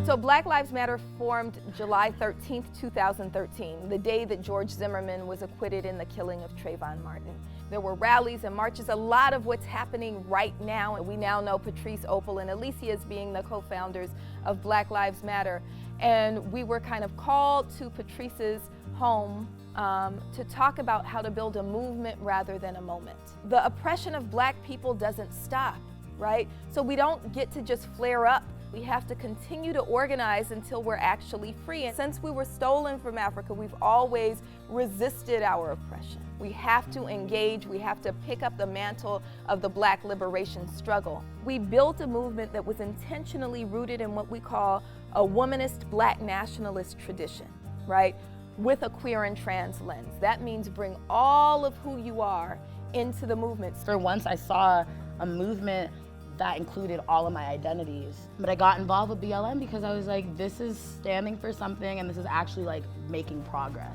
So Black Lives Matter formed July 13th, 2013, the day that George Zimmerman was acquitted in the killing of Trayvon Martin. There were rallies and marches, a lot of what's happening right now. We now know Patrice Opal and Alicia as being the co-founders of Black Lives Matter. And we were kind of called to Patrice's home to talk about how to build a movement rather than a moment. The oppression of Black people doesn't stop, right? So we don't get to just flare up. We have to continue to organize until we're actually free. And since we were stolen from Africa, we've always resisted our oppression. We have to engage, we have to pick up the mantle of the Black liberation struggle. We built a movement that was intentionally rooted in what we call a womanist Black nationalist tradition, right? With a queer and trans lens. That means bring all of who you are into the movement. For once I saw a movement that included all of my identities. But I got involved with BLM because I was like, this is standing for something and this is actually like making progress.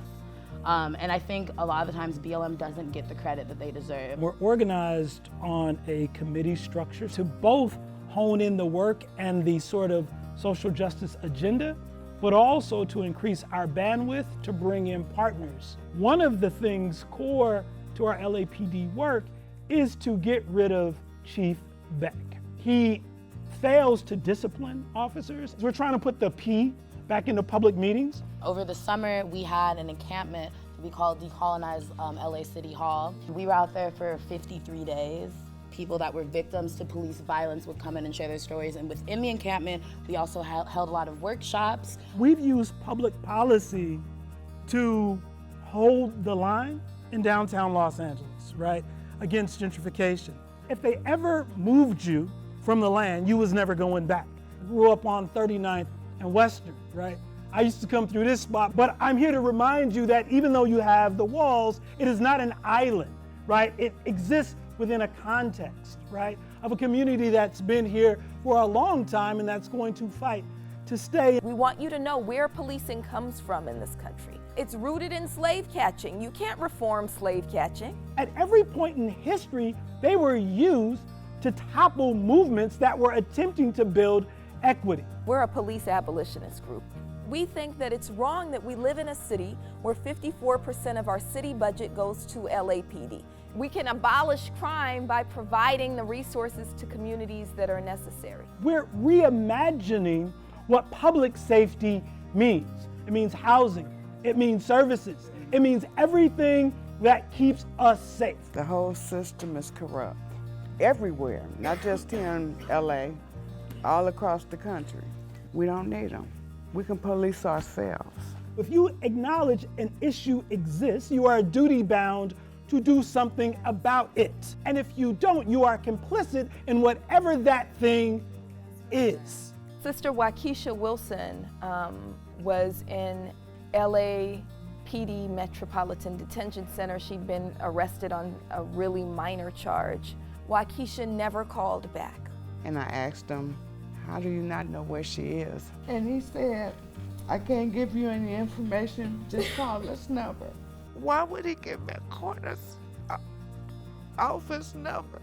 And I think a lot of the times BLM doesn't get the credit that they deserve. We're organized on a committee structure to both hone in the work and the sort of social justice agenda, but also to increase our bandwidth to bring in partners. One of the things core to our LAPD work is to get rid of Chief Beck. He fails to discipline officers. We're trying to put the P back into public meetings. Over the summer, we had an encampment that we called Decolonize LA City Hall. We were out there for 53 days. People that were victims to police violence would come in and share their stories. And within the encampment, we also held a lot of workshops. We've used public policy to hold the line in downtown Los Angeles, right, against gentrification. If they ever moved you from the land, you was never going back. I grew up on 39th and Western, right? I used to come through this spot, but I'm here to remind you that even though you have the walls, it is not an island, right? It exists within a context, right, of a community that's been here for a long time and that's going to fight to stay. We want you to know where policing comes from in this country. It's rooted in slave catching. You can't reform slave catching. At every point in history, they were used to topple movements that were attempting to build equity. We're a police abolitionist group. We think that it's wrong that we live in a city where 54% of our city budget goes to LAPD. We can abolish crime by providing the resources to communities that are necessary. We're reimagining what public safety means. It means housing, it means services, it means everything that keeps us safe. The whole system is corrupt. Everywhere, not just here in LA, all across the country. We don't need them. We can police ourselves. If you acknowledge an issue exists, you are duty bound to do something about it. And if you don't, you are complicit in whatever that thing is. Sister Wakiesha Wilson was in LAPD Metropolitan Detention Center. She'd been arrested on a really minor charge. Wakiesha never called back. And I asked him, how do you not know where she is? And he said, I can't give you any information, just call this number. Why would he give me a coroner's office number?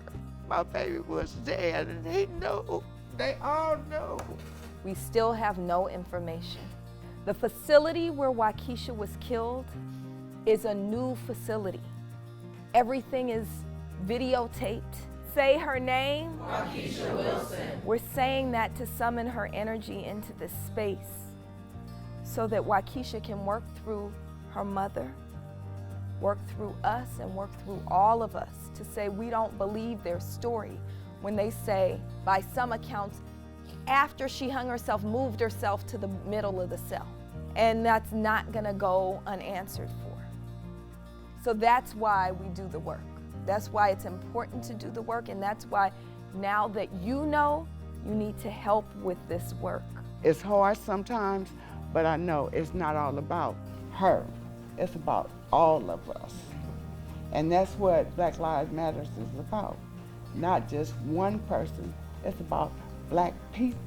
My baby was dead and they know, they all know. We still have no information. The facility where Wakiesha was killed is a new facility. Everything is videotaped. Say her name, Wakiesha Wilson. We're saying that to summon her energy into this space so that Wakiesha can work through her mother, work through us, and work through all of us to say we don't believe their story when they say, by some accounts, after she hung herself, moved herself to the middle of the cell. And that's not gonna go unanswered for. So that's why we do the work. That's why it's important to do the work, and that's why now that you know, you need to help with this work. It's hard sometimes, but I know it's not all about her. It's about all of us. And that's what Black Lives Matter is about. Not just one person, it's about Black people.